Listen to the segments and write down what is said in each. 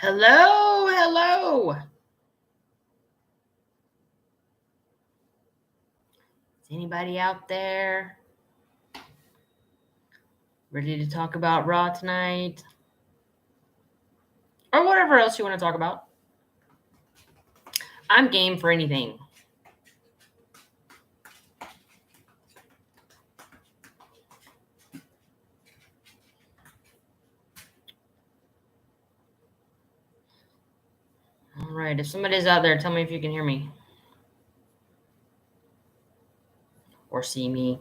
Hello, hello. Is anybody out there ready to talk about Raw tonight? Or whatever else you want to talk about? I'm game for anything. All right, if somebody's out there, tell me if you can hear me. Or see me.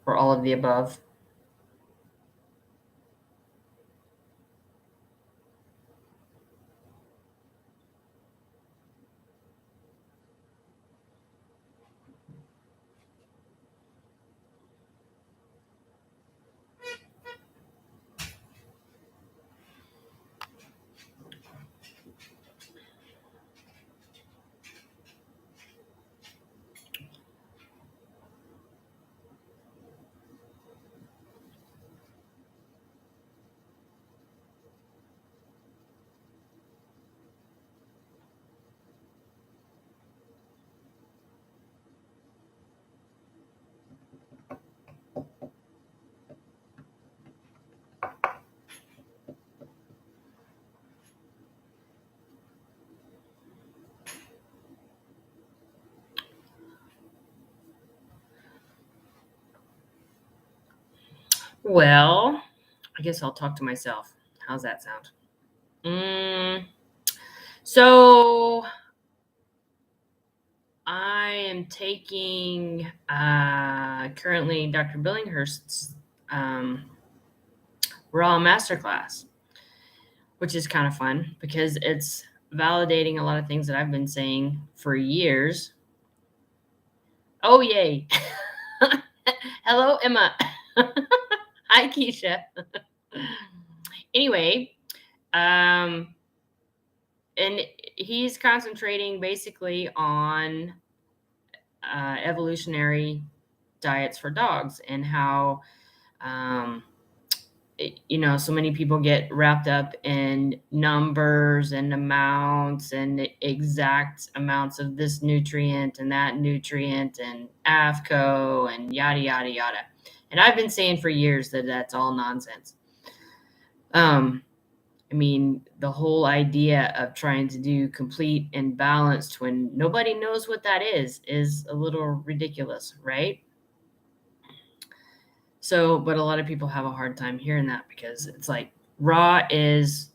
Or all of the above. Well, I guess I'll talk to myself. How's that sound? So I am taking currently Dr. Billinghurst's Raw Masterclass, which is kind of fun because it's validating a lot of things that I've been saying for years. Oh, yay. Hello, Emma. Hi, Keisha. Anyway, and he's concentrating basically on evolutionary diets for dogs and how so many people get wrapped up in numbers and amounts and exact amounts of this nutrient and that nutrient and AFCO and yada, yada, yada. And I've been saying for years that that's all nonsense. The whole idea of trying to do complete and balanced when nobody knows what that is a little ridiculous, right? So, but a lot of people have a hard time hearing that because it's like raw is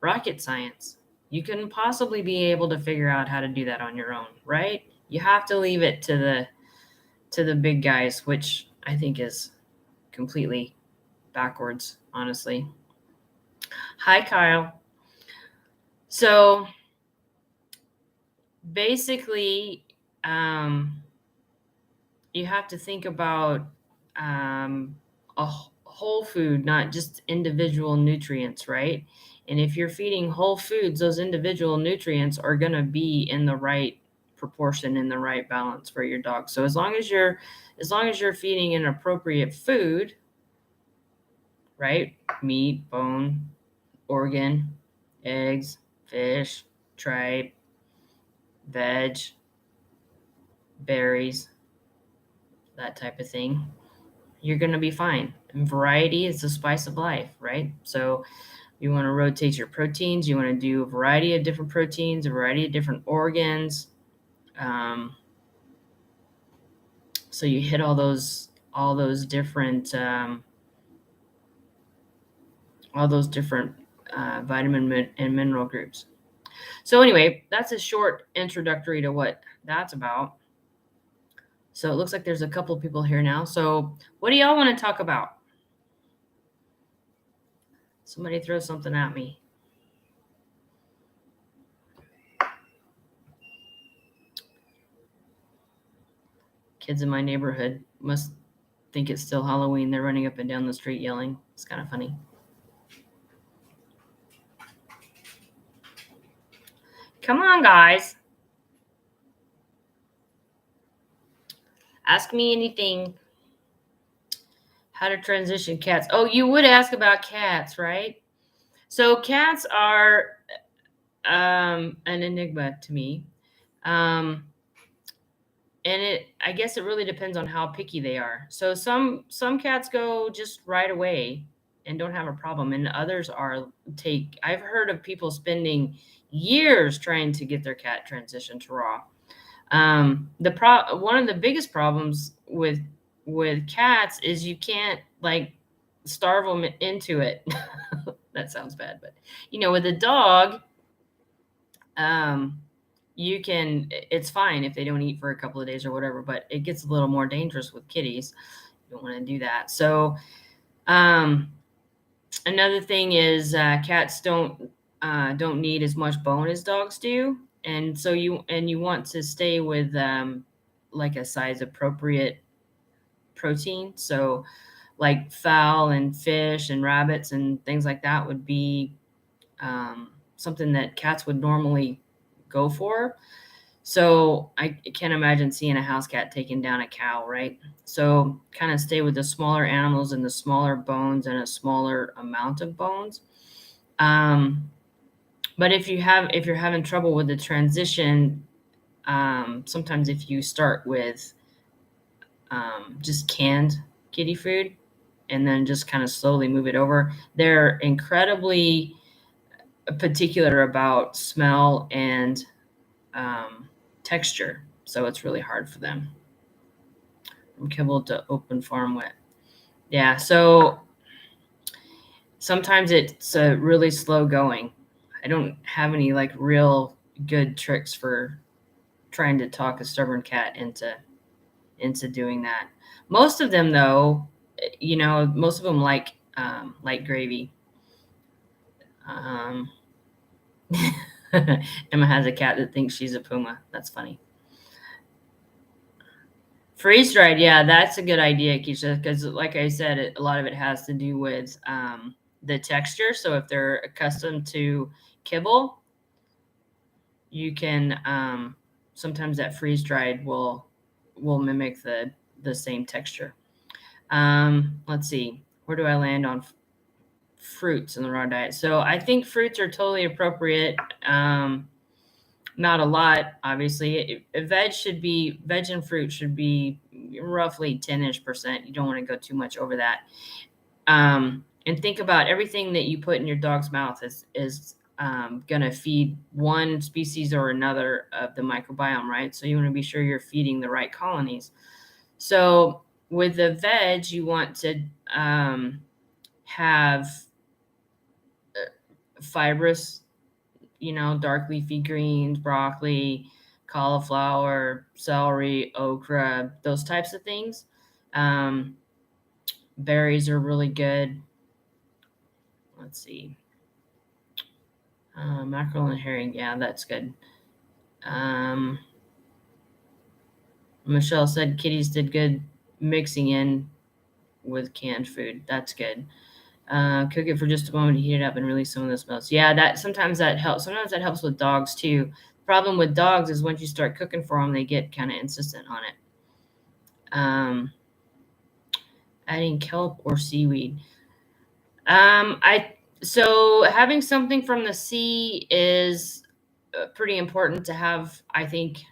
rocket science. You couldn't possibly be able to figure out how to do that on your own, right? You have to leave it to the big guys, which I think is completely backwards, honestly. Hi, Kyle. So basically, you have to think about a whole food, not just individual nutrients, right? And if you're feeding whole foods, those individual nutrients are going to be in the right proportion, in the right balance for your dog. So as long as you're feeding an appropriate food, right? Meat, bone, organ, eggs, fish, tripe, veg, berries, that type of thing, you're going to be fine. And variety is the spice of life, right? So you want to rotate your proteins. You want to do a variety of different proteins, a variety of different organs. So you hit all those different vitamin and mineral groups. So anyway, that's a short introductory to what that's about. So it looks like there's a couple of people here now. So what do y'all want to talk about? Somebody throw something at me. Kids in my neighborhood must think it's still Halloween. They're running up and down the street yelling. It's kind of funny. Come on, guys. Ask me anything. How to transition cats. Oh, you would ask about cats, right? So cats are an enigma to me. Um, and I guess it really depends on how picky they are. So some cats go just right away and don't have a problem, and others are take I've heard of people spending years trying to get their cat transitioned to raw. One of the biggest problems with cats is you can't like starve them into it. That sounds bad, but with a dog, um, it's fine if they don't eat for a couple of days or whatever, but it gets a little more dangerous with kitties. You don't want to do that. So, um, another thing is cats don't need as much bone as dogs do, and so you want to stay with like a size appropriate protein. So, like fowl and fish and rabbits and things like that would be something that cats would normally go for. So I can't imagine seeing a house cat taking down a cow, right? So kind of stay with the smaller animals and the smaller bones and a smaller amount of bones. Um, but if you're having trouble with the transition, sometimes if you start with just canned kitty food and then just kind of slowly move it over, they're incredibly particular about smell and texture. So it's really hard for them. From kibble to open farm wet. Yeah, so sometimes it's really slow going. I don't have any like real good tricks for trying to talk a stubborn cat into doing that. Most of them, though, most of them like gravy. Um, Emma has a cat that thinks she's a puma. That's funny. Freeze dried, yeah, that's a good idea, Keisha, because like I said, a lot of it has to do with the texture. So if they're accustomed to kibble, you can sometimes that freeze dried will mimic the same texture. Let's see, where do I land on fruits in the raw diet? So I think fruits are totally appropriate. Not a lot, obviously. Veg and fruit should be roughly 10-ish%. You don't want to go too much over that. And think about everything that you put in your dog's mouth is going to feed one species or another of the microbiome, right? So you want to be sure you're feeding the right colonies. So with the veg, you want to have fibrous, dark leafy greens, broccoli, cauliflower, celery, okra, those types of things. Um, Berries are really good. Let's see. Mackerel and herring, yeah, that's good. Michelle said kitties did good mixing in with canned food. That's good. Cook it for just a moment to heat it up and release some of the smells. Yeah, sometimes that helps. Sometimes that helps with dogs too. Problem with dogs is once you start cooking for them, they get kind of insistent on it. Adding kelp or seaweed. I so having something from the sea is pretty important to have. I think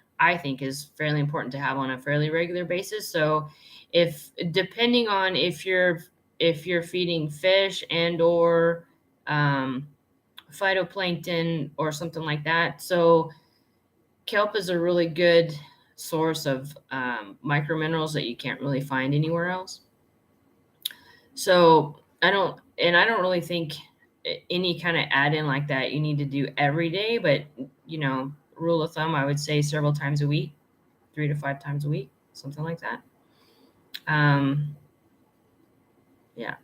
is fairly important to have on a fairly regular basis. So, if depending on if you're feeding fish and or um, phytoplankton or something like that, so kelp is a really good source of microminerals that you can't really find anywhere else. So I don't really think any kind of add in like that you need to do every day, but rule of thumb, I would say several times a week, 3 to 5 times a week, something like that. Um, yeah,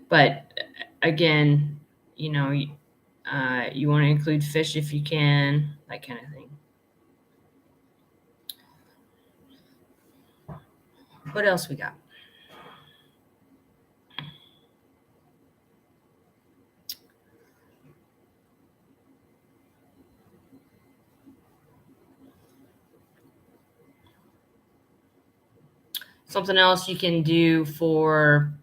but again, you want to include fish if you can, that kind of thing. What else we got? Something else you can do for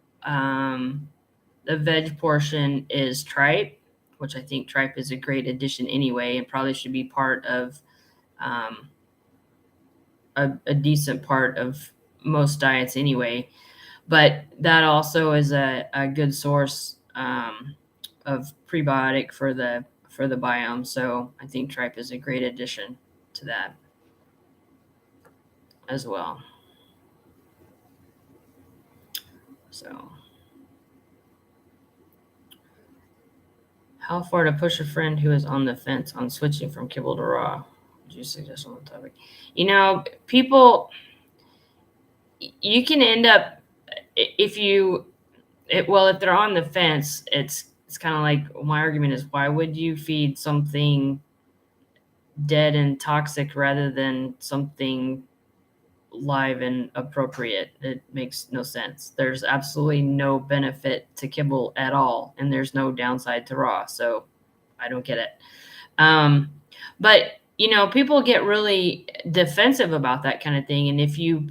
The veg portion is tripe, which I think tripe is a great addition anyway, and probably should be part of a decent part of most diets anyway. But that also is a good source of prebiotic for the biome. So I think tripe is a great addition to that as well. So, how far to push a friend who is on the fence on switching from kibble to raw? Would you suggest on the topic? People, you can end up if you if they're on the fence, it's kind of like my argument is, why would you feed something dead and toxic rather than something live and appropriate? It makes no sense. There's absolutely no benefit to kibble at all, and there's no downside to raw. So I don't get it. But people get really defensive about that kind of thing. And if you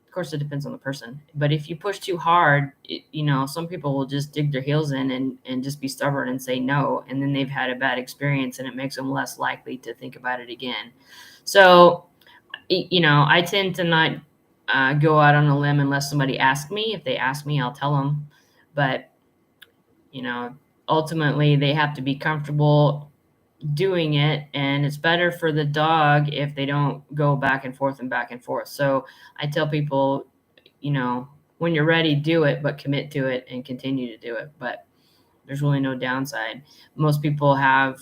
of course, it depends on the person, but if you push too hard, some people will just dig their heels in and just be stubborn and say no. And then they've had a bad experience and it makes them less likely to think about it again. So, I tend to not go out on a limb unless somebody asks me. If they ask me, I'll tell them. But, ultimately they have to be comfortable doing it, and it's better for the dog if they don't go back and forth and back and forth. So I tell people, when you're ready, do it, but commit to it and continue to do it. But there's really no downside. Most people have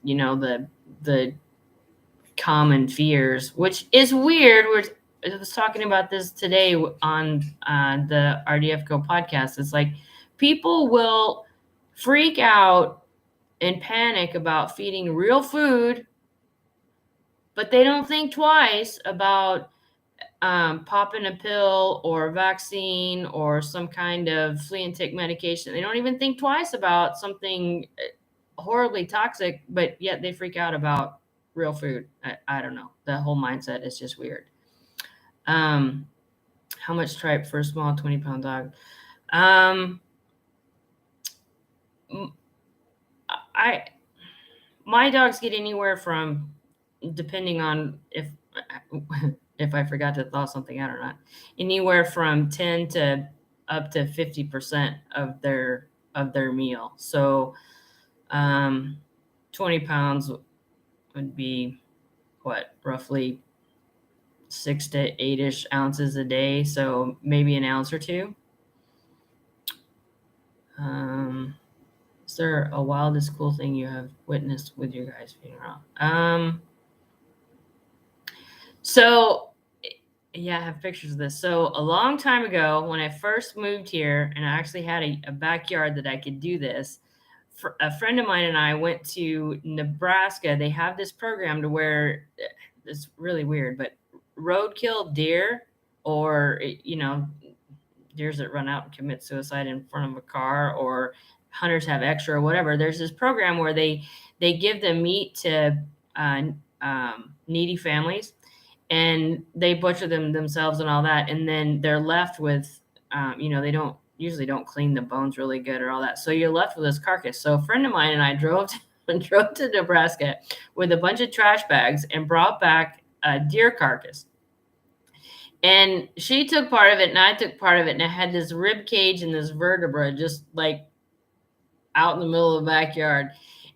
the common fears, which is weird. I was talking about this today on the RDF Go podcast. It's like people will freak out and panic about feeding real food, but they don't think twice about popping a pill or a vaccine or some kind of flea and tick medication. They don't even think twice about something horribly toxic, but yet they freak out about real food. I don't know. The whole mindset is just weird. How much tripe for a small 20-pound dog? My dogs get anywhere from, depending on if I forgot to thaw something out or not, anywhere from 10 to up to 50% of their meal. So 20 pounds would be roughly 6 to 8-ish ounces a day. So maybe an ounce or two. Is there a wildest cool thing you have witnessed with your guys' funeral? So yeah, I have pictures of this. So a long time ago, when I first moved here, and I actually had a backyard that I could do this, a friend of mine and I went to Nebraska. They have this program to where it's really weird, but roadkill deer, or deers that run out and commit suicide in front of a car, or hunters have extra or whatever. There's this program where they give the meat to needy families, and they butcher them themselves and all that, and then they're left with they don't clean the bones really good or all that, so you're left with this carcass. So a friend of mine and I drove to Nebraska with a bunch of trash bags and brought back a deer carcass, and she took part of it and I took part of it, and it had this rib cage and this vertebra just like out in the middle of the backyard.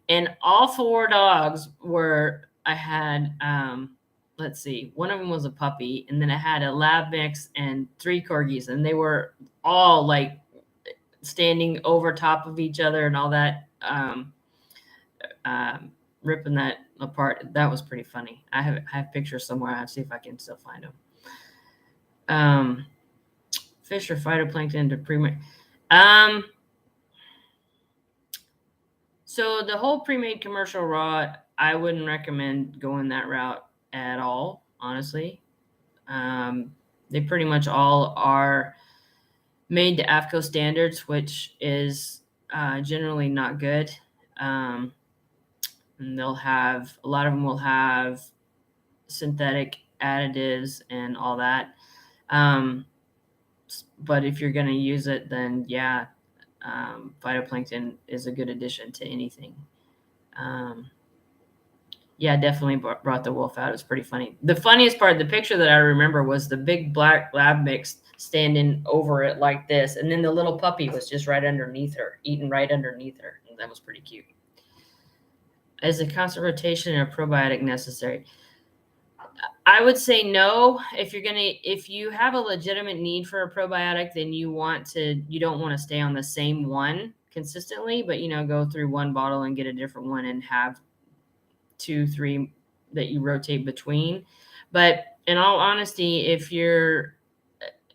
And all 4 dogs I had let's see, one of them was a puppy, and then I had a lab mix and 3 corgis, and they were all like standing over top of each other and all that, ripping that apart. That was pretty funny. I have pictures somewhere. I have to see if I can still find them. Fish or phytoplankton to pre-made. So the whole pre-made commercial raw, I wouldn't recommend going that route at all, honestly. They pretty much all are made to AFCO standards, which is generally not good. And a lot of them will have synthetic additives and all that. But if you're going to use it, then yeah, phytoplankton is a good addition to anything. Yeah, definitely brought the wolf out. It was pretty funny. The funniest part, the picture that I remember was the big black lab mix standing over it like this, and then the little puppy was just right underneath her, eating right underneath her. And that was pretty cute. Is a constant rotation and a probiotic necessary? I would say no. If you have a legitimate need for a probiotic, then you don't want to stay on the same one consistently, but go through one bottle and get a different one and have 2, 3 that you rotate between. But in all honesty, if your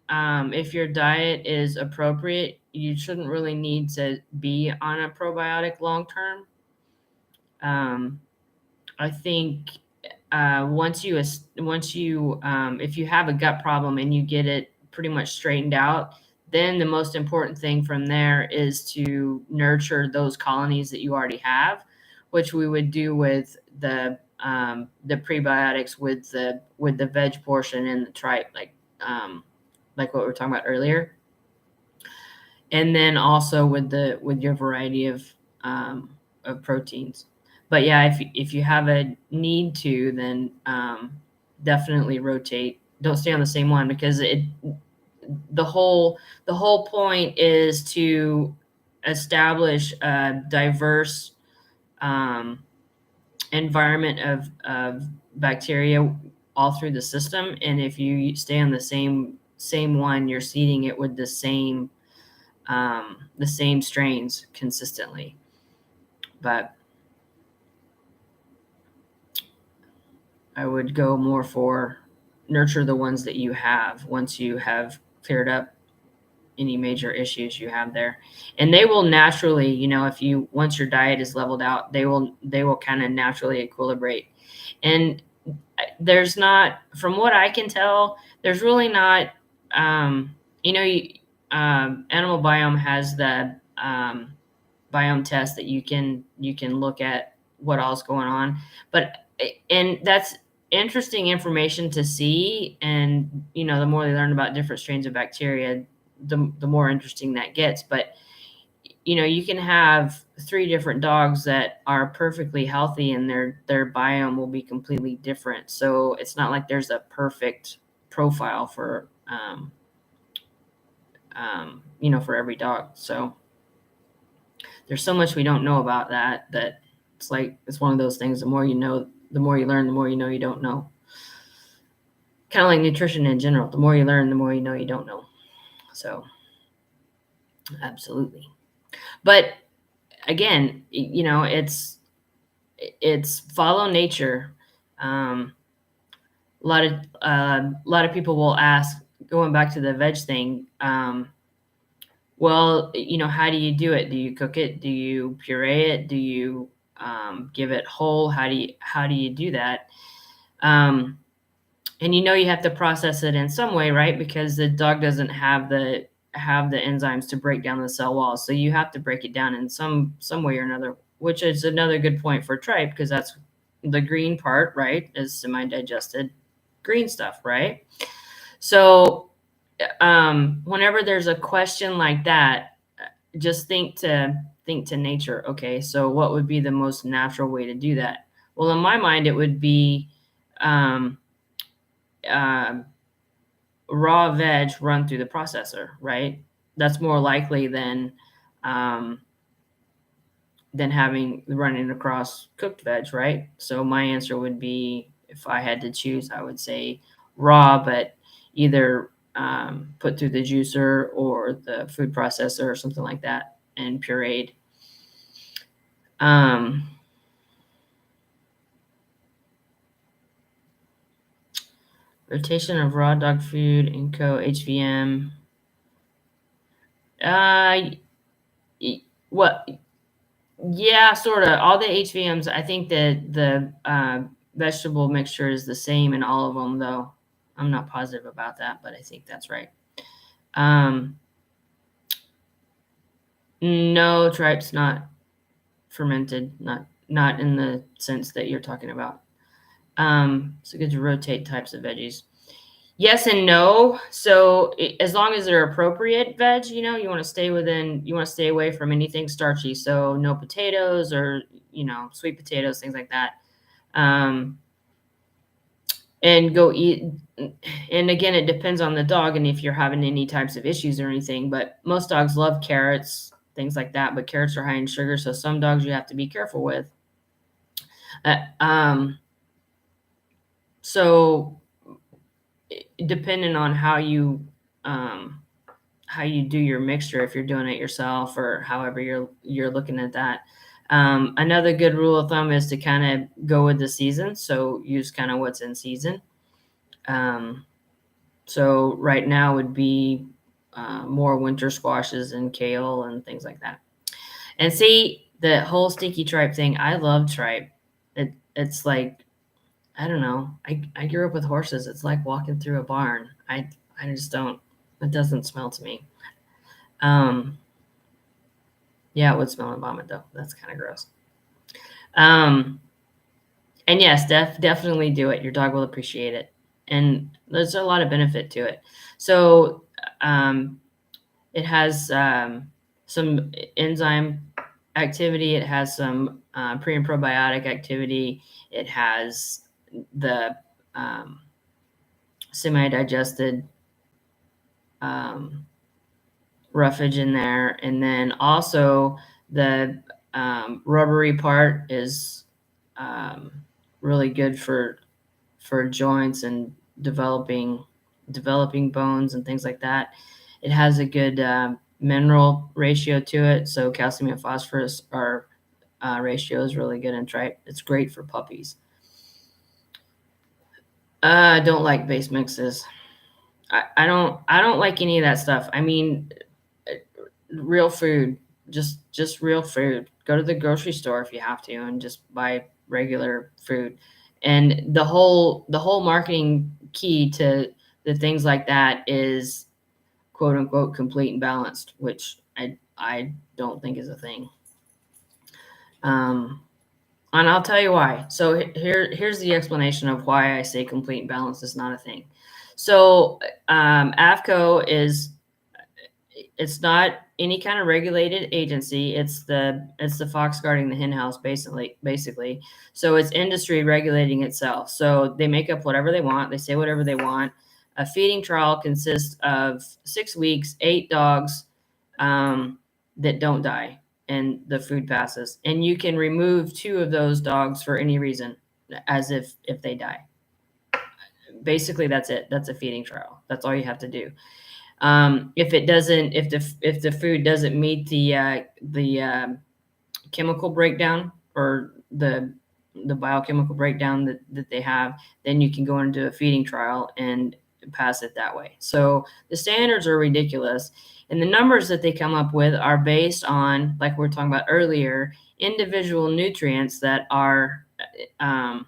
diet is appropriate, you shouldn't really need to be on a probiotic long term. I think once you if you have a gut problem and you get it pretty much straightened out, then the most important thing from there is to nurture those colonies that you already have, which we would do with the prebiotics with the veg portion and the tripe, like what we were talking about earlier, and then also with your variety of proteins. But yeah, if you have a need to, then definitely rotate. Don't stay on the same one, because the whole point is to establish a diverse environment of bacteria all through the system. And if you stay on the same one, you're seeding it with the same strains consistently. But I would go more for nurture the ones that you have once you have cleared up any major issues you have there. And they will naturally, once your diet is leveled out, they will kind of naturally equilibrate. And there's not, from what I can tell, there's really not, Animal Biome has the biome test that you can look at what all's going on. And that's interesting information to see. And, the more they learn about different strains of bacteria, the more interesting that gets. But, you can have 3 different dogs that are perfectly healthy and their biome will be completely different. So it's not like there's a perfect profile for, for every dog. So there's so much we don't know about that it's one of those things. The more you know, the more you learn, the more you know you don't know. Kind of like nutrition in general. The more you learn, the more you know you don't know. So, absolutely. But again, it's follow nature. A lot of people will ask, going back to the veg thing. Well, how do you do it? Do you cook it? Do you puree it? Do you give it whole? How do you do that? And you have to process it in some way, right? Because the dog doesn't have the enzymes to break down the cell walls. So you have to break it down in some way or another, which is another good point for tripe, because that's the green part, right? Is semi-digested green stuff, right? So whenever there's a question like that, just think to nature. Okay, so what would be the most natural way to do that? Well, in my mind, it would be raw veg run through the processor, right? That's more likely than running across cooked veg, right? So my answer would be, if I had to choose, I would say raw, but either put through the juicer or the food processor or something like that and pureed. Rotation of raw dog food and HVM. What? Yeah, sort of. All the HVMs, I think that the vegetable mixture is the same in all of them, though. I'm not positive about that, but I think that's right. No, tripe's not fermented, not in the sense that you're talking about. So good to rotate types of veggies. Yes and no. So as long as they're appropriate veg, you want to you want to stay away from anything starchy. So no potatoes or, sweet potatoes, things like that. Um, and go eat. And again, it depends on the dog and if you're having any types of issues or anything. But most dogs love carrots, things like that. But carrots are high in sugar. So some dogs you have to be careful with. Uh, um, so depending on um, how you do your mixture, if you're doing it yourself or however you're looking at that. Another good rule of thumb is to kind of go with the season. So use kind of what's in season. Um, so right now would be more winter squashes and kale and things like that. And see the whole stinky tripe thing. I love tripe. It's like, I don't know. I grew up with horses. It's like walking through a barn. I just don't. It doesn't smell to me. Um, yeah, it would smell like vomit though. That's kind of gross. Um, and yes, definitely do it. Your dog will appreciate it, and there's a lot of benefit to it. So it has some enzyme activity. It has some pre and probiotic activity. It has the semi-digested um, roughage in there, and then also the rubbery part is um, really good for joints and developing bones and things like that. It has a good mineral ratio to it, so calcium and phosphorus are ratio is really good and tripe. It's great for puppies. I don't like base mixes. I don't like any of that stuff. I mean, real food, just real food. Go to the grocery store if you have to and just buy regular food. And the whole marketing key to the things like that is quote unquote complete and balanced, which I don't think is a thing. Um, and I'll tell you why. So here's the explanation of why I say complete and balanced is not a thing. So AFCO is it's not any kind of regulated agency. It's the fox guarding the hen house, basically. So it's industry regulating itself. So they make up whatever they want. They say whatever they want. A feeding trial consists of 6 weeks, 8 dogs that don't die, and the food passes. And you can remove 2 of those dogs for any reason, as if they die. Basically, that's it. That's a feeding trial. That's all you have to do. If the food doesn't meet the chemical breakdown or the biochemical breakdown that they have, then you can go into a feeding trial and pass it that way. So the standards are ridiculous, and the numbers that they come up with are based on, like we were talking about earlier, individual nutrients that are, um,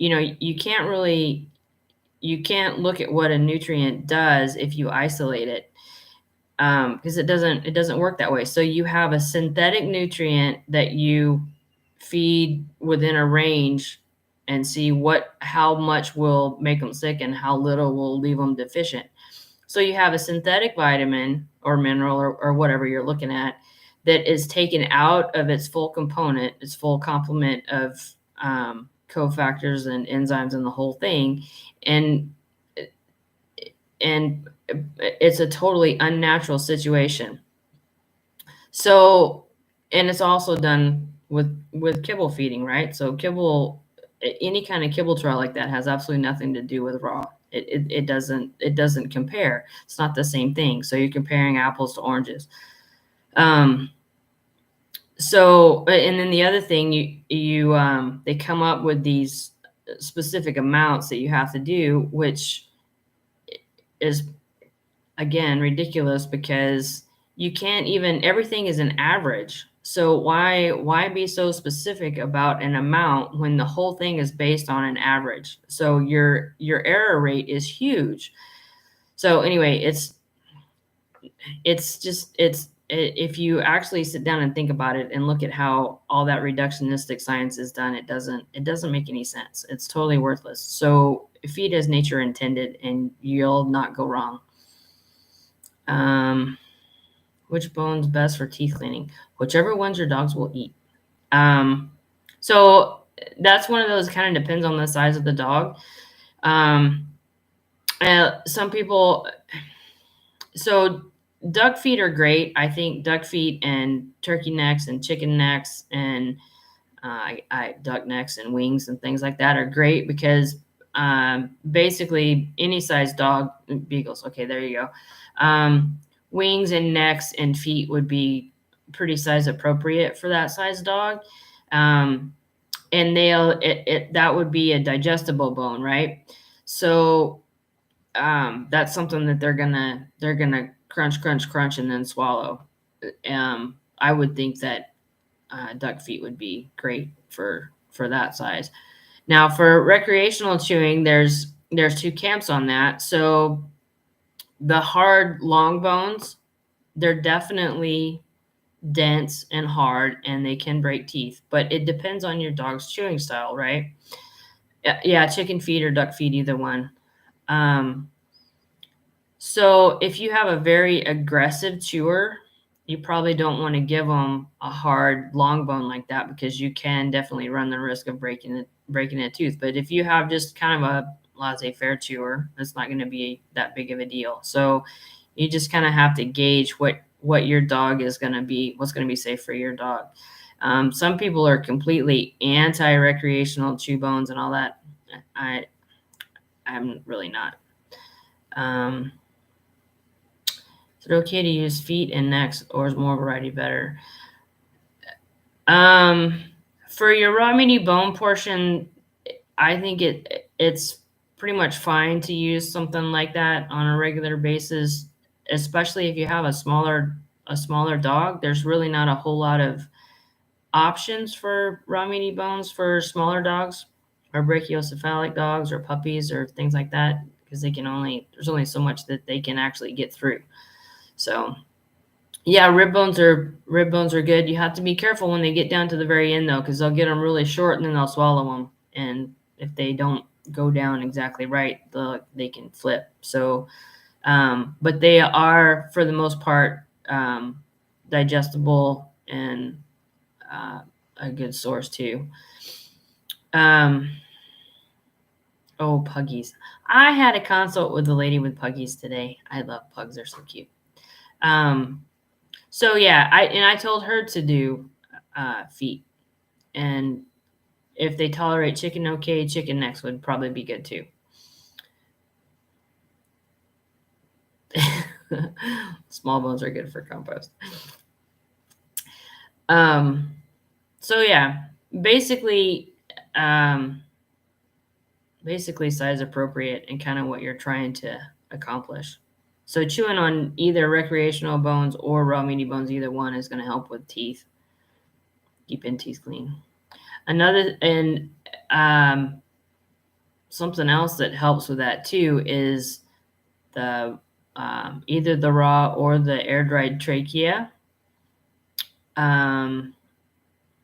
you can't look at what a nutrient does if you isolate it, because it doesn't work that way. So you have a synthetic nutrient that you feed within a range and see how much will make them sick and how little will leave them deficient. So you have a synthetic vitamin or mineral or whatever you're looking at that is taken out of its full component, its full complement of cofactors and enzymes and the whole thing, and and it's a totally unnatural situation. And it's also done with kibble feeding, right? So kibble, any kind of kibble trial like that has absolutely nothing to do with raw. It doesn't compare. It's not the same thing. So you're comparing apples to oranges. Um, and then the other thing, they come up with these specific amounts that you have to do, which is again ridiculous because you can't even, everything is an average. So why be so specific about an amount when the whole thing is based on an average? So your error rate is huge. So anyway, if you actually sit down and think about it and look at how all that reductionistic science is done, it doesn't make any sense. It's totally worthless. So feed as nature intended, and you'll not go wrong. Which bone's best for teeth cleaning? Whichever ones your dogs will eat. So that's one of those, kind of depends on the size of the dog. Some people, so duck feet are great. I think duck feet and turkey necks and chicken necks and duck necks and wings and things like that are great because basically any size dog, beagles, okay, there you go. Wings and necks and feet would be pretty size appropriate for that size dog. And that would be a digestible bone, right? So that's something that they're gonna crunch, crunch, crunch, and then swallow. I would think that duck feet would be great for that size. Now, for recreational chewing, there's two camps on that. So the hard long bones, they're definitely dense and hard, and they can break teeth. But it depends on your dog's chewing style, right? Yeah, chicken feet or duck feet, either one. So if you have a very aggressive chewer, you probably don't want to give them a hard long bone like that because you can definitely run the risk of breaking a tooth. But if you have just kind of a laissez-faire chewer, it's not going to be that big of a deal. So you just kind of have to gauge what your dog is going to be, what's going to be safe for your dog. Some people are completely anti-recreational chew bones and all that. I'm really not. Is it okay to use feet and necks, or is more variety better? For your raw meaty bone portion, I think it's pretty much fine to use something like that on a regular basis, especially if you have a smaller dog. There's really not a whole lot of options for raw meaty bones for smaller dogs or brachiocephalic dogs or puppies or things like that, because there's only so much that they can actually get through. So yeah, rib bones are good. You have to be careful when they get down to the very end, though, because they'll get them really short and then they'll swallow them. And if they don't go down exactly right, they can flip. So, but they are, for the most part, digestible and a good source too. Oh, puggies! I had a consult with a lady with puggies today. I love pugs; they're so cute. So yeah, I told her to do feet, and if they tolerate chicken, okay, chicken necks would probably be good too. Small bones are good for compost. So yeah, basically size appropriate and kind of what you're trying to accomplish. So chewing on either recreational bones or raw meaty bones, either one is going to help with teeth, keeping teeth clean. Something else that helps with that too is the either the raw or the air dried trachea, and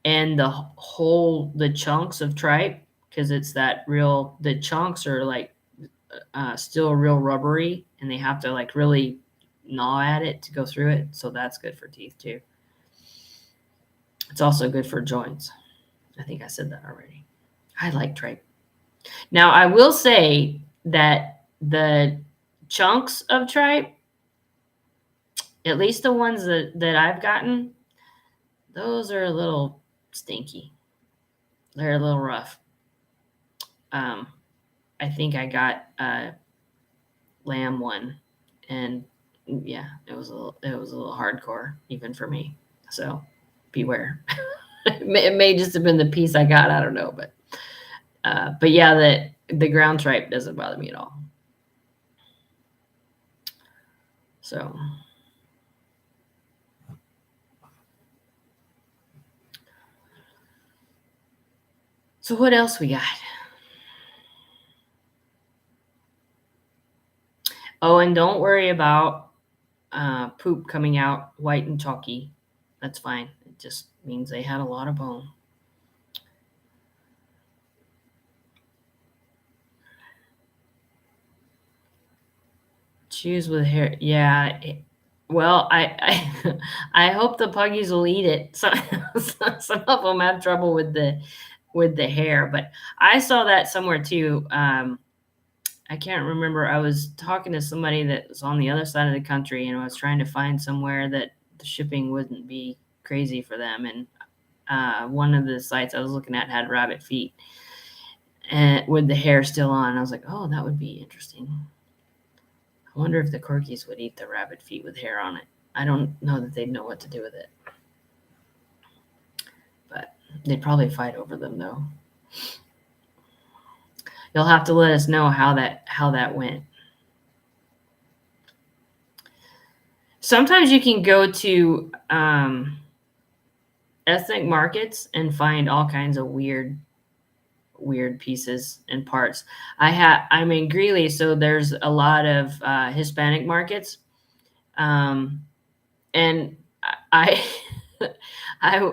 the chunks of tripe, because it's the chunks are like still real rubbery, and they have to like really gnaw at it to go through it. So that's good for teeth too. It's also good for joints. I think I said that already. I like tripe. Now I will say that the chunks of tripe, at least the ones that I've gotten, those are a little stinky. They're a little rough. I think I got a lamb one, and yeah, it was a little hardcore even for me. So beware. It may just have been the piece I got. I don't know, but yeah, the ground tripe doesn't bother me at all. So what else we got? Oh, and don't worry about poop coming out white and chalky. That's fine. It just means they had a lot of bone. Shoes with hair. Yeah. Well, I hope the puggies will eat it. Some of them have trouble with the hair, but I saw that somewhere too. I can't remember. I was talking to somebody that was on the other side of the country, and I was trying to find somewhere that the shipping wouldn't be crazy for them. And one of the sites I was looking at had rabbit feet and with the hair still on. I was like, oh, that would be interesting. I wonder if the corgis would eat the rabbit feet with hair on it. I don't know that they'd know what to do with it. But they'd probably fight over them, though. You'll have to let us know how that went. Sometimes you can go to ethnic markets and find all kinds of weird pieces and parts. I'm in Greeley, so there's a lot of Hispanic markets, and I I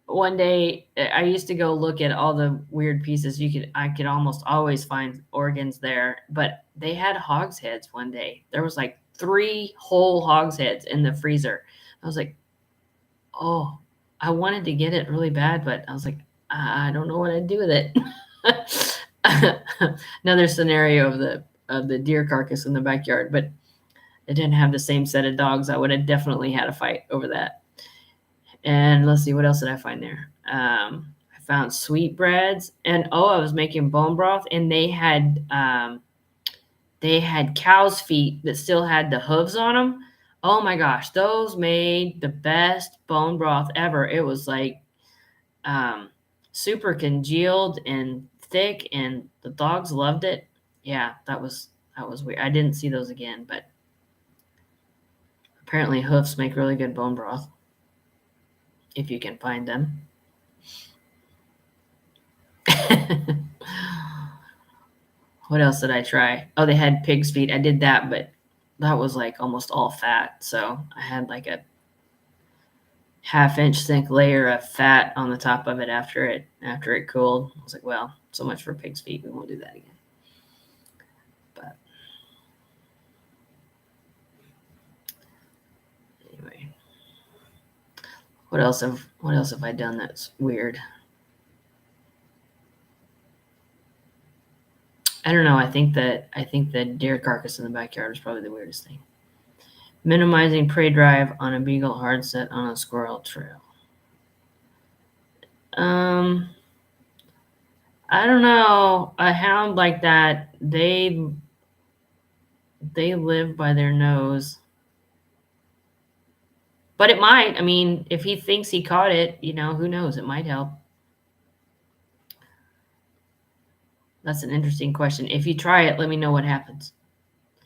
one day I used to go look at all the weird pieces. I could almost always find organs there, but they had hogs heads one day. There was like 3 whole hogs heads in the freezer. I was like, oh, I wanted to get it really bad, but I was like, I don't know what I'd do with it. Another scenario of the deer carcass in the backyard, but it didn't have the same set of dogs. I would have definitely had a fight over that. And let's see, what else did I find there? I found sweetbreads, and I was making bone broth, and they had cow's feet that still had the hooves on them. Oh my gosh, those made the best bone broth ever. It was like super congealed and thick, and the dogs loved it. Yeah, that was weird. I didn't see those again, but apparently hoofs make really good bone broth if you can find them. What else did I try? Oh, they had pig's feet. I did that, but that was like almost all fat. So I had like a half-inch thick layer of fat on the top of it after it cooled. I was like, well, so much for pig's feet. We won't do that again. But anyway, what else have I done that's weird? I don't know. I think the deer carcass in the backyard is probably the weirdest thing. Minimizing prey drive on a beagle hard set on a squirrel trail. I don't know. A hound like that, they live by their nose. But it might. I mean, if he thinks he caught it, who knows? It might help. That's an interesting question. If you try it, let me know what happens.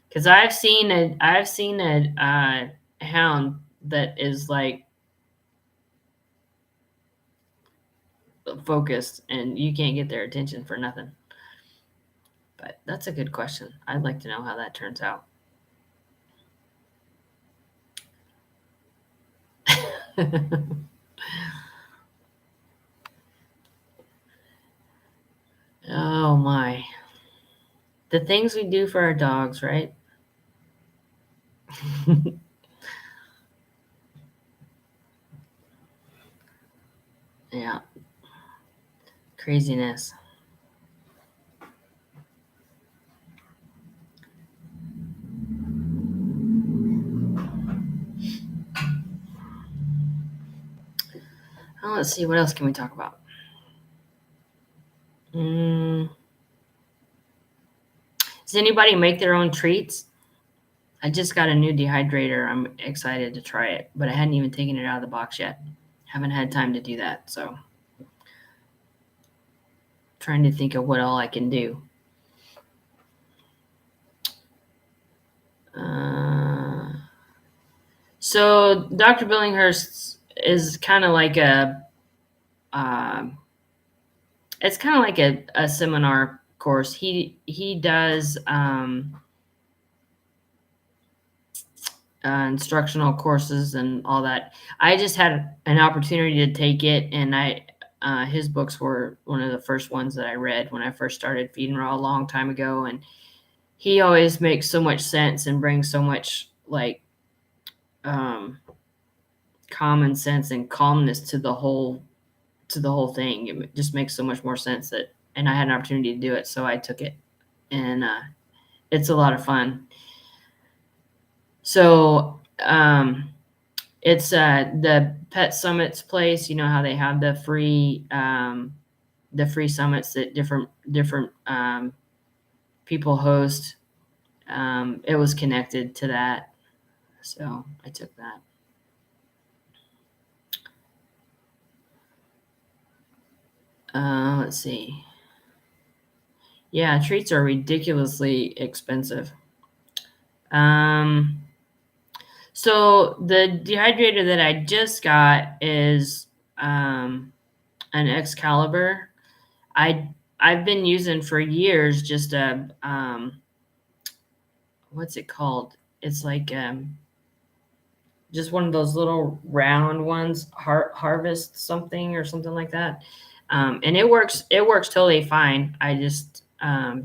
Because I've seen a hound that is like focused, and you can't get their attention for nothing. But that's a good question. I'd like to know how that turns out. Oh my. The things we do for our dogs, right? Yeah. Craziness. Oh, let's see. What else can we talk about? Does anybody make their own treats? I just got a new dehydrator. I'm excited to try it, but I hadn't even taken it out of the box yet. Haven't had time to do that, so trying to think of what all I can do. So Dr. Billinghurst is kind of like it's kind of like a seminar course. He does instructional courses and all that. I just had an opportunity to take it, and his books were one of the first ones that I read when I first started feeding raw a long time ago, and he always makes so much sense and brings so much like um, common sense and calmness to the whole thing. It just makes so much more sense that, and I had an opportunity to do it, so I took it, and it's a lot of fun. So it's the Pet Summits place. You know how they have the free summits that different people host. It was connected to that, so I took that. Let's see. Yeah, treats are ridiculously expensive. Um, so the dehydrator that I just got is an Excalibur. I've been using for years just a what's it called? It's like just one of those little round ones, harvest something or something like that. And it works. It works totally fine. I just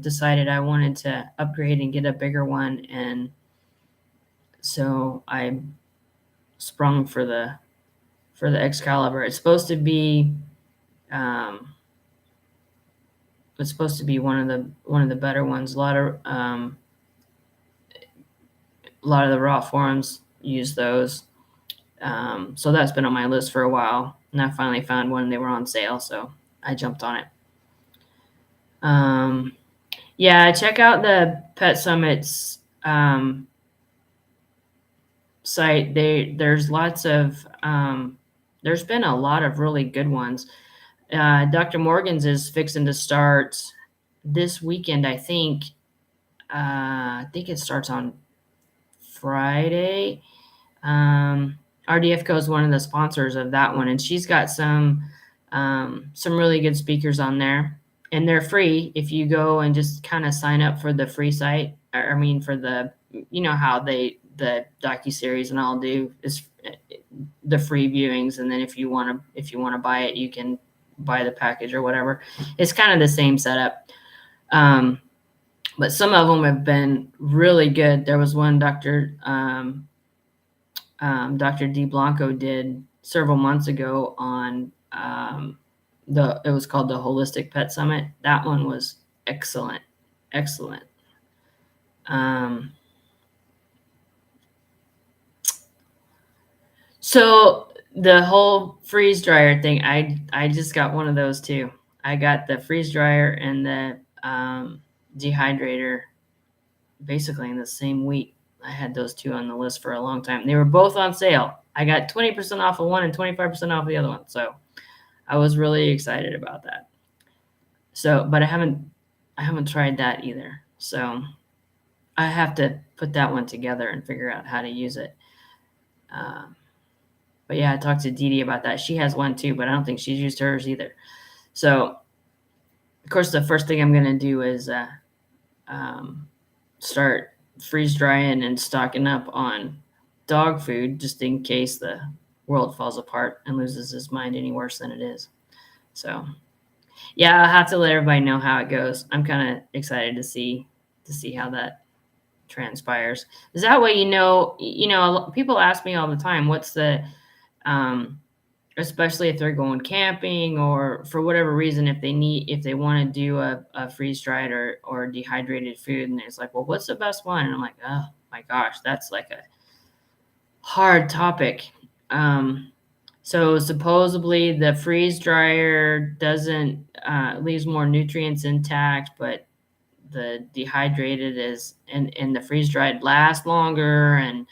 decided I wanted to upgrade and get a bigger one, and so I sprung for the Excalibur. Um, it's supposed to be one of the better ones. A lot of the raw forums use those. So that's been on my list for a while, and I finally found one. They were on sale, so I jumped on it. Yeah, check out the Pet Summits site. There's lots of there's been a lot of really good ones. Dr. Morgan's is fixing to start this weekend, I think. I think it starts on Friday. RDFco is one of the sponsors of that one, and she's got some really good speakers on there, and they're free if you go and just kind of sign up for the free site. I mean, for the how the docuseries and all do is the free viewings, and then if you want to buy it, you can buy the package or whatever. It's kind of the same setup. But some of them have been really good. There was one Dr. D. Blanco did several months ago on it was called the Holistic Pet Summit. That one was excellent, excellent. So the whole freeze dryer thing, I just got one of those too. I got the freeze dryer and the dehydrator basically in the same week. I had those two on the list for a long time. They were both on sale. I got 20% off of one and 25% off the other one. So I was really excited about that. So, but I haven't tried that either. So I have to put that one together and figure out how to use it. But yeah, I talked to Dee Dee about that. She has one too, but I don't think she's used hers either. So, of course, the first thing I'm going to do is start freeze drying and stocking up on dog food just in case the world falls apart and loses his mind any worse than it is. So, yeah, I'll have to let everybody know how it goes. I'm kind of excited to see how that transpires. Is that way people ask me all the time, what's the especially if they're going camping or for whatever reason, if they want to do a freeze dried or dehydrated food, and it's like, well, what's the best one? And I'm like, oh my gosh, that's like a hard topic. So supposedly the freeze dryer doesn't leaves more nutrients intact, but the dehydrated is and the freeze dried last longer, and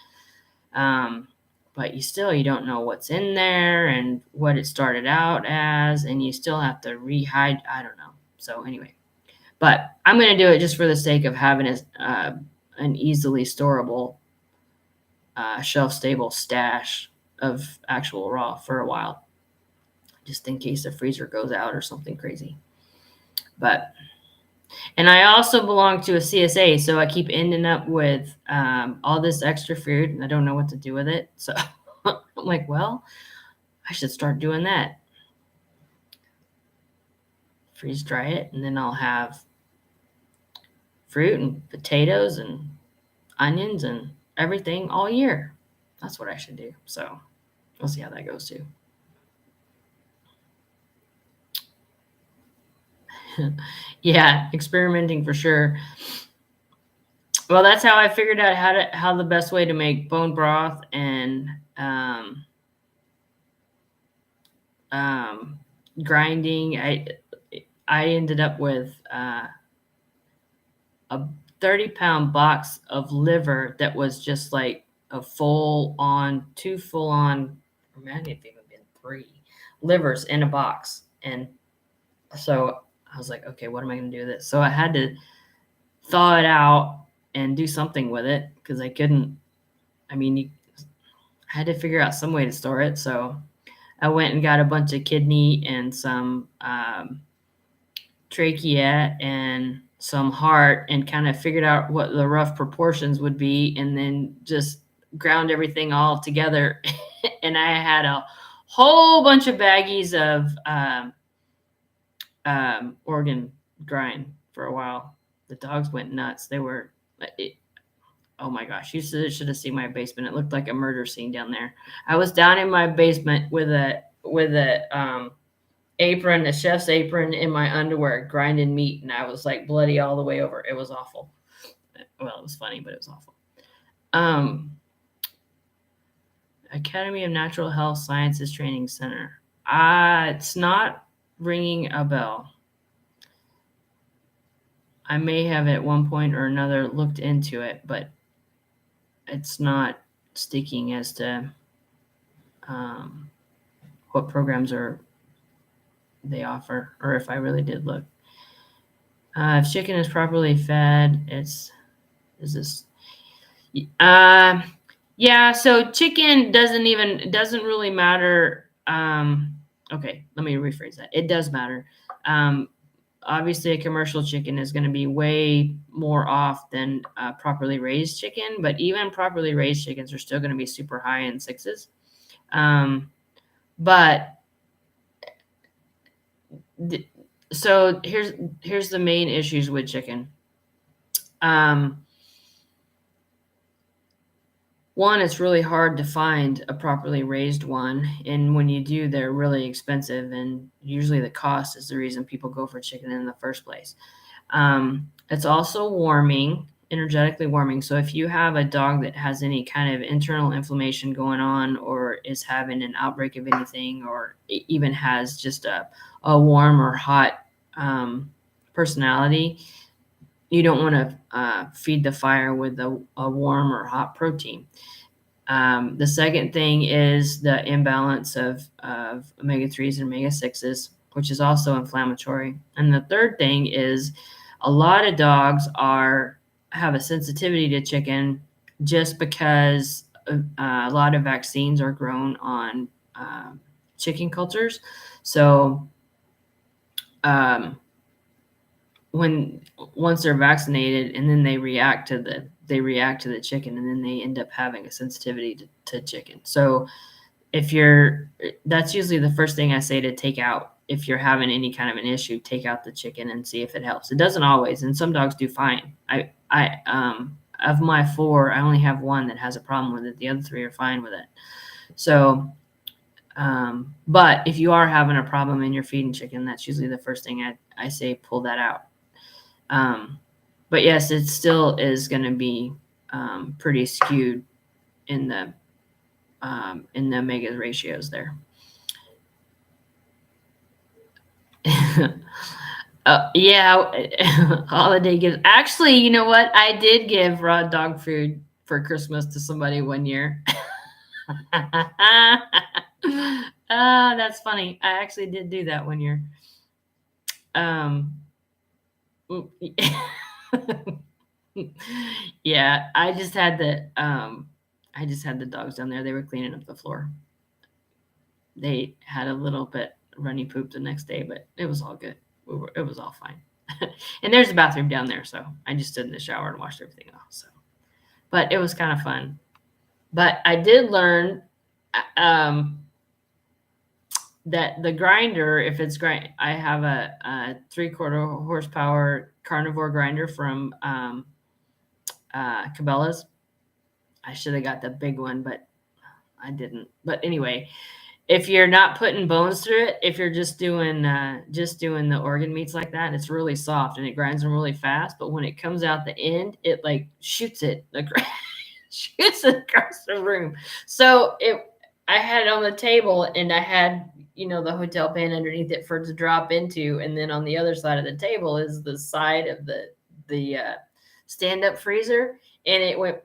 but you don't know what's in there and what it started out as, and you still have to rehydrate. I don't know. So anyway, but I'm going to do it just for the sake of having an easily storable, shelf-stable stash of actual raw for a while, just in case the freezer goes out or something crazy. And I also belong to a CSA, so I keep ending up with all this extra food, and I don't know what to do with it. So I'm like, well, I should start doing that. Freeze dry it, and then I'll have fruit and potatoes and onions and everything all year. That's what I should do. So we'll see how that goes too. Yeah, experimenting for sure. Well, that's how I figured out how the best way to make bone broth and um, grinding. I ended up with a 30-pound box of liver that was just like a two full on, or maybe it even been 3 livers in a box. And so I was like, okay, what am I going to do with this? So I had to thaw it out and do something with it because I couldn't. I mean, I had to figure out some way to store it. So I went and got a bunch of kidney and some trachea and some heart and kind of figured out what the rough proportions would be and then just ground everything all together. And I had a whole bunch of baggies of organ grind for a while. The dogs went nuts. They were, oh my gosh, you should have seen my basement. It looked like a murder scene down there. I was down in my basement with a apron, a chef's apron, in my underwear, grinding meat, and I was like bloody all the way over. It was awful. Well, it was funny, but it was awful. Academy of Natural Health Sciences Training Center. It's not ringing a bell. I may have at one point or another looked into it, but it's not sticking as to what programs they offer, or if I really did look. If chicken is properly fed, yeah, so chicken doesn't really matter. Okay, let me rephrase that. It does matter. Obviously, a commercial chicken is going to be way more off than properly raised chicken, but even properly raised chickens are still going to be super high in 6s. So here's the main issues with chicken. One, it's really hard to find a properly raised one, and when you do, they're really expensive, and usually the cost is the reason people go for chicken in the first place. It's also warming, energetically warming. So if you have a dog that has any kind of internal inflammation going on, or is having an outbreak of anything, or even has just a warm or hot personality, you don't want to feed the fire with a warm or hot protein. The second thing is the imbalance of omega-3s and omega-6s, which is also inflammatory. And the third thing is a lot of dogs have a sensitivity to chicken just because a lot of vaccines are grown on chicken cultures. So once they're vaccinated, and then they react to the chicken, and then they end up having a sensitivity to chicken. So that's usually the first thing I say to take out. If you're having any kind of an issue, take out the chicken and see if it helps. It doesn't always, and some dogs do fine. Of my 4, I only have 1 that has a problem with it. The other 3 are fine with it. So but if you are having a problem and you're feeding chicken, that's usually the first thing I say, pull that out. But yes, it still is going to be pretty skewed in the omega ratios there. Yeah, holiday gifts. Actually, you know what? I did give raw dog food for Christmas to somebody one year. That's funny. I actually did do that one year. Yeah, I just had the dogs down there. They were cleaning up the floor. They had a little bit runny poop the next day, but it was all good. It was all fine. And there's a bathroom down there, so I just stood in the shower and washed everything off. So, but it was kind of fun. But I did learn that the grinder, if it's I have a 3/4 horsepower carnivore grinder from Cabela's. I should have got the big one, but I didn't. But anyway, if you're not putting bones through it, if you're just doing the organ meats like that, it's really soft and it grinds them really fast. But when it comes out the end, it like shoots it shoots it across the room. So I had it on the table and I had the hotel pan underneath it for it to drop into, and then on the other side of the table is the side of the stand up freezer, and it went.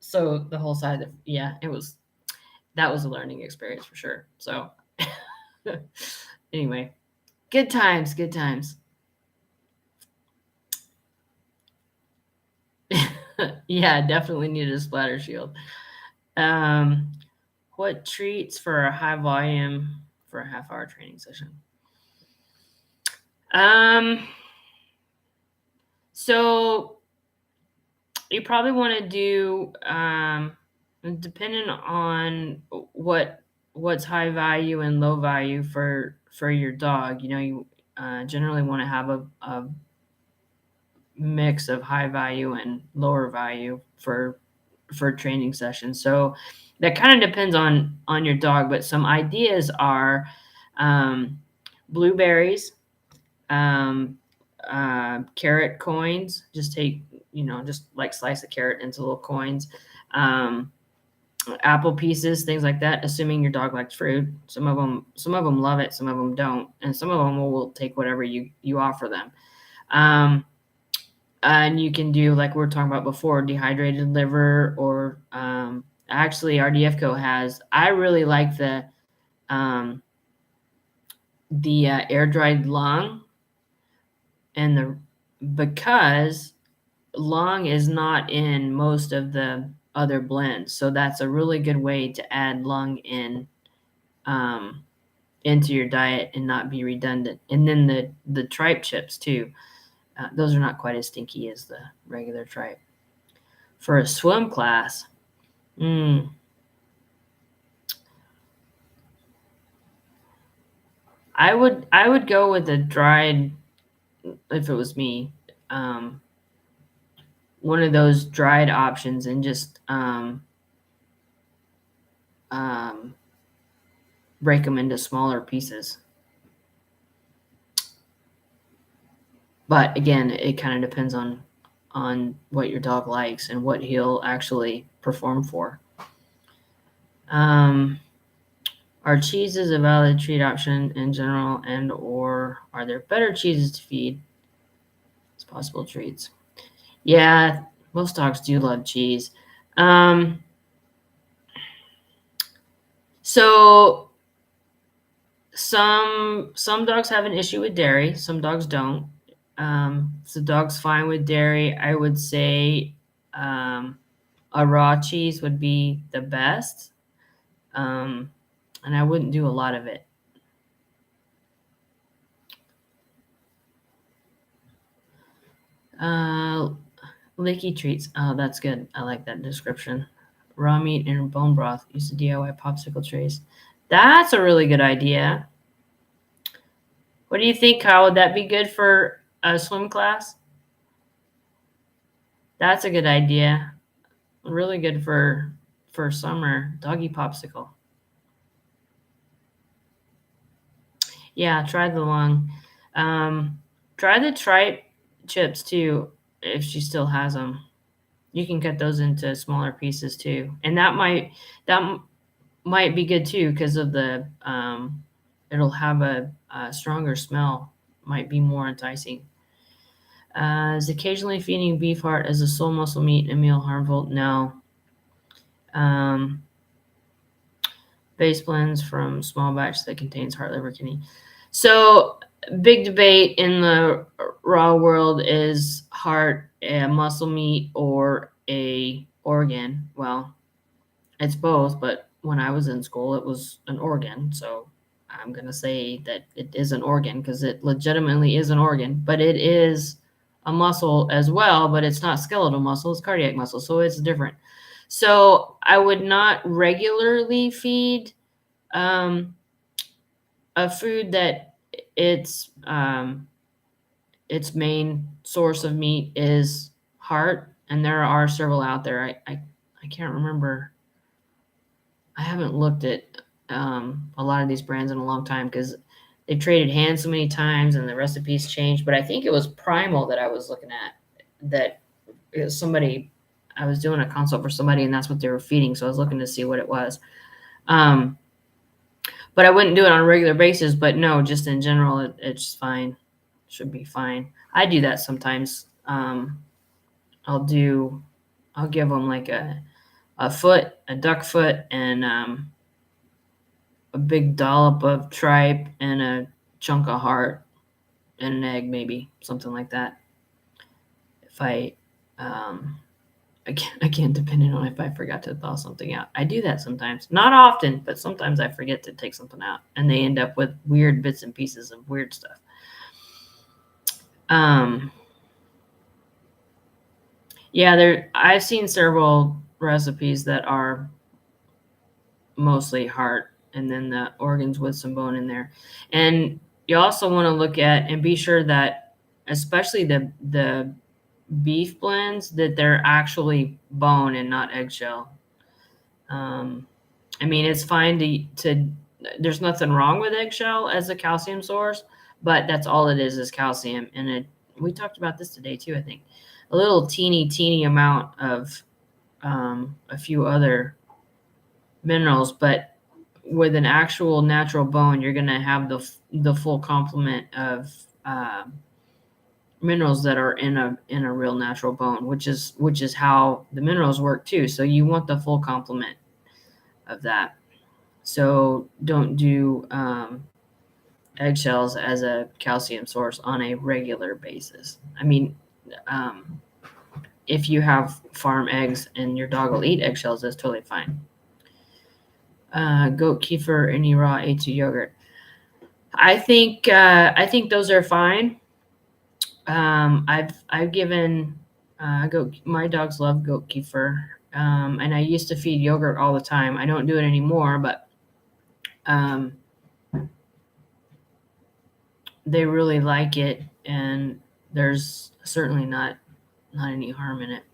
So the whole side of that was a learning experience for sure. So anyway, good times, good times. Yeah, definitely needed a splatter shield. What treats for a high volume for a half-hour training session? So you probably want to do depending on what's high value and low value for your dog. You generally want to have a mix of high value and lower value for training sessions. So that kind of depends on your dog, but some ideas are blueberries, carrot coins. Just take just like slice a carrot into little coins. Apple pieces, things like that, assuming your dog likes fruit. Some of them love it, some of them don't, and some of them will take whatever you offer them. And you can do, like we were talking about before, dehydrated liver, or actually RDFco has, I really like the air dried lung, and because lung is not in most of the other blends, so that's a really good way to add lung in into your diet and not be redundant. And then the tripe chips too. Those are not quite as stinky as the regular tripe. For a swim class, I would go with a dried, if it was me, one of those dried options, and just break them into smaller pieces. But again, it kind of depends on what your dog likes and what he'll actually perform for. Are cheeses a valid treat option in general, and or are there better cheeses to feed as possible treats? Yeah, most dogs do love cheese. So some dogs have an issue with dairy, some dogs don't. So dogs fine with dairy. I would say a raw cheese would be the best, and I wouldn't do a lot of it. Licky treats. Oh, that's good. I like that description. Raw meat and bone broth. Use the DIY popsicle trays. That's a really good idea. What do you think, Kyle? Would that be good for a swim class? That's a good idea. Really good for summer. Doggy popsicle. Yeah, try the lung. Try the tripe chips too, if she still has them. You can cut those into smaller pieces too, and that might be good too, because of the it'll have a stronger smell. Might be more enticing. Is occasionally feeding beef heart as a sole muscle meat and meal harmful? No. Base blends from small batch that contains heart, liver, kidney. So big debate in the raw world is heart a muscle meat or a organ. Well, it's both, but when I was in school, it was an organ. So I'm going to say that it is an organ because it legitimately is an organ, but it is a muscle as well, but it's not skeletal muscle, it's cardiac muscle. So it's different. So I would not regularly feed a food that it's its main source of meat is heart, and there are several out there. I can't remember. I haven't looked at a lot of these brands in a long time because they've traded hands so many times and the recipes changed. But I think it was Primal that I was looking at, that somebody, I was doing a consult for somebody and that's what they were feeding. So I was looking to see what it was. But I wouldn't do it on a regular basis. But no, just in general, it's fine. Should be fine. I do that sometimes. I'll give them like a foot, a duck foot, and a big dollop of tripe and a chunk of heart and an egg, maybe something like that. If again, depending on if I forgot to thaw something out. I do that sometimes, not often, but sometimes I forget to take something out, and they end up with weird bits and pieces of weird stuff. Yeah, I've seen several recipes that are mostly heart and then the organs with some bone in there. And you also want to look at and be sure that, especially the beef blends, that they're actually bone and not eggshell. I mean, it's fine to there's nothing wrong with eggshell as a calcium source, but that's all it is calcium. And we talked about this today too, I think. A little teeny amount of a few other minerals, but with an actual natural bone, you're going to have the full complement of minerals that are in a real natural bone, which is how the minerals work too. So you want the full complement of that. So don't do eggshells as a calcium source on a regular basis. I mean, if you have farm eggs and your dog will eat eggshells, that's totally fine. Goat kefir, any raw A2 yogurt. I think those are fine. I've given goat. My dogs love goat kefir, and I used to feed yogurt all the time. I don't do it anymore, but they really like it, and there's certainly not any harm in it.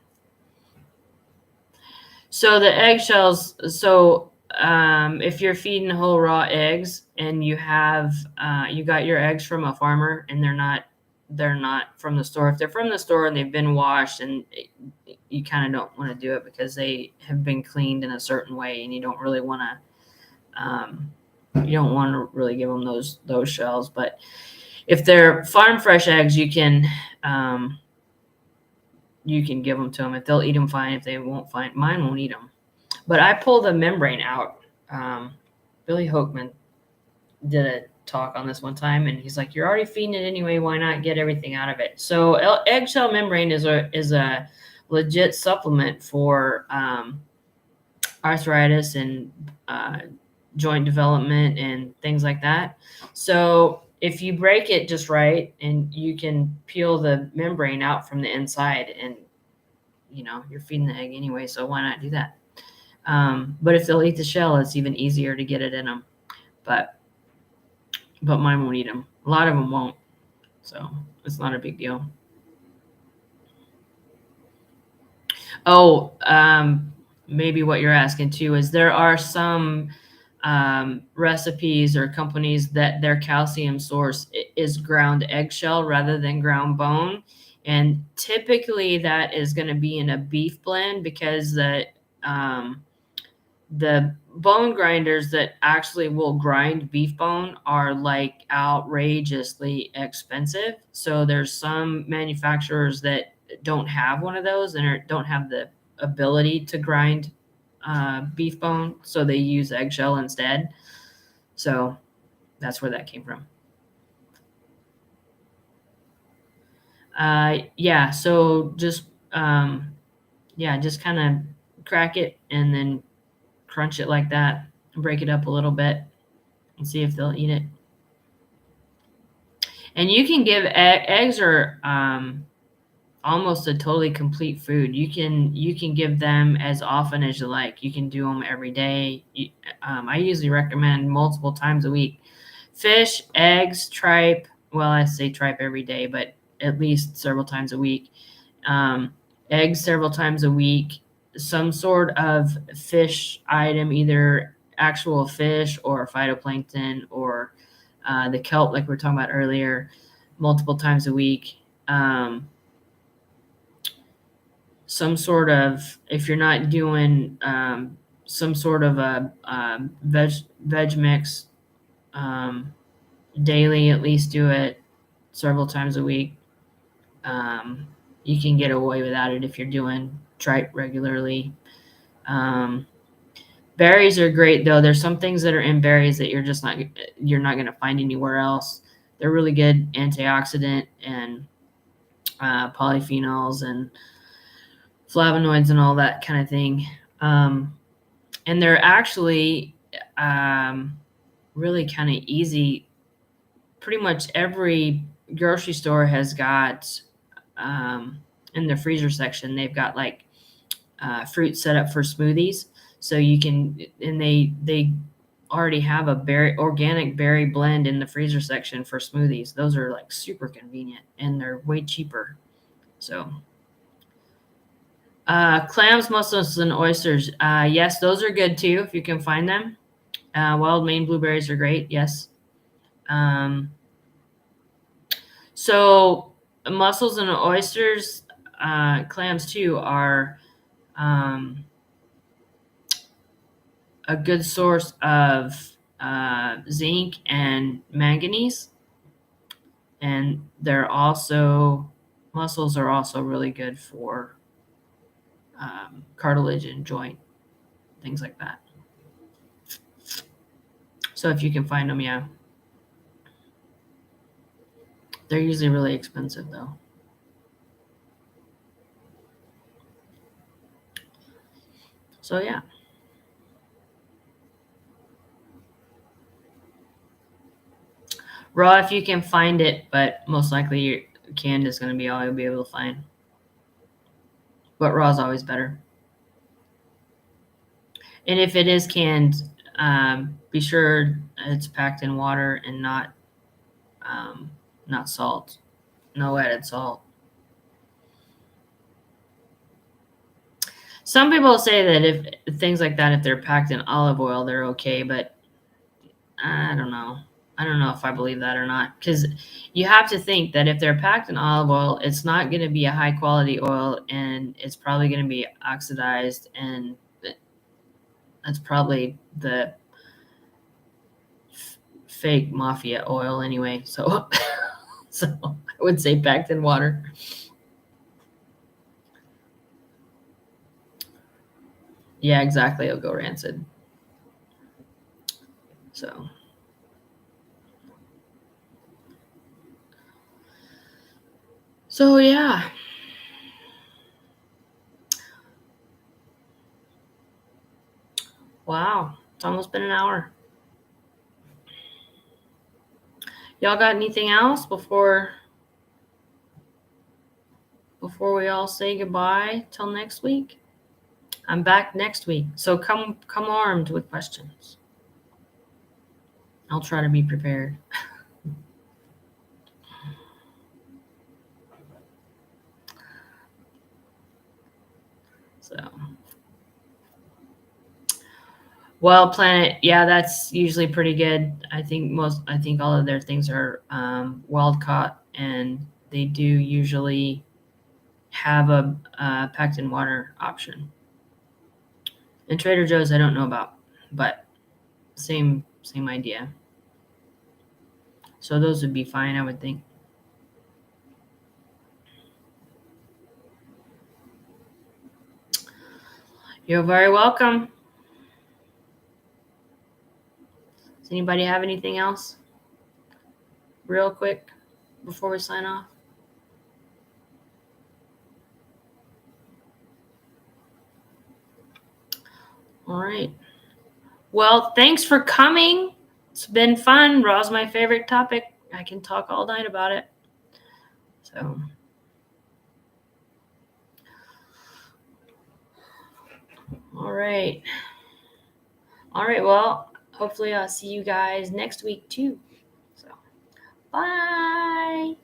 So the eggshells. So if you're feeding whole raw eggs and you got your eggs from a farmer and they're not from the store. If they're from the store and they've been washed, and you kind of don't want to do it because they have been cleaned in a certain way, and you don't really want to really give them those shells. But if they're farm fresh eggs, you can give them to them. If they'll eat them, fine. If they won't, fine. Mine won't eat them. But I pull the membrane out. Billy Hoekman did a talk on this one time, and he's like, "You're already feeding it anyway. Why not get everything out of it?" So eggshell membrane is a legit supplement for arthritis and joint development and things like that. So if you break it just right, and you can peel the membrane out from the inside, and you're feeding the egg anyway, so why not do that? But if they'll eat the shell, it's even easier to get it in them. But mine won't eat them. A lot of them won't, so it's not a big deal. Oh, maybe what you're asking too is there are some recipes or companies that their calcium source is ground eggshell rather than ground bone. And typically that is going to be in a beef blend, because the bone grinders that actually will grind beef bone are like outrageously expensive. So there's some manufacturers that don't have one of those and don't have the ability to grind beef bone, so they use eggshell instead. So that's where that came from. Yeah, so just kind of crack it and then crunch it like that, break it up a little bit, and see if they'll eat it. And you can give eggs are almost a totally complete food. You can give them as often as you like. You can do them every day. I usually recommend multiple times a week. Fish, eggs, tripe. Well, I say tripe every day, but at least several times a week. Eggs several times a week, some sort of fish item, either actual fish or phytoplankton or the kelp, like we were talking about earlier, multiple times a week. Some sort of, if you're not doing some sort of a veg mix daily, at least do it several times a week. You can get away without it if you're doing tripe regularly. Berries are great though. There's some things that are in berries that you're not going to find anywhere else. They're really good antioxidant and polyphenols and flavonoids and all that kind of thing. And they're actually really kind of easy. Pretty much every grocery store has got in the freezer section, they've got like fruit set up for smoothies. So you can, and they already have a organic berry blend in the freezer section for smoothies. Those are like super convenient and they're way cheaper. So clams, mussels, and oysters. Yes, those are good too if you can find them. Wild Maine blueberries are great. Yes. So mussels and oysters, clams too, are a good source of zinc and manganese. And mussels are also really good for cartilage and joint, things like that. So if you can find them, yeah. They're usually really expensive though. So yeah. Raw if you can find it, but most likely canned is going to be all you'll be able to find. But raw is always better. And if it is canned, be sure it's packed in water and not salt. No added salt. Some people say that if things like that, if they're packed in olive oil, they're okay, but I don't know. I don't know if I believe that or not, because you have to think that if they're packed in olive oil, it's not going to be a high quality oil, and it's probably going to be oxidized, and that's probably the fake mafia oil anyway. So, so I would say packed in water. Yeah, exactly. It'll go rancid. So yeah. Wow, it's almost been an hour. Y'all got anything else before we all say goodbye till next week? I'm back next week, so come armed with questions. I'll try to be prepared. So, well, Planet, yeah, that's usually pretty good. I think all of their things are wild caught, and they do usually have a packed in water option. And Trader Joe's, I don't know about, but same idea. So those would be fine, I would think. You're very welcome. Does anybody have anything else? Real quick before we sign off? All right. Well, thanks for coming. It's been fun. Raw's my favorite topic. I can talk all night about it. So, all right. Well, hopefully I'll see you guys next week too. So, bye.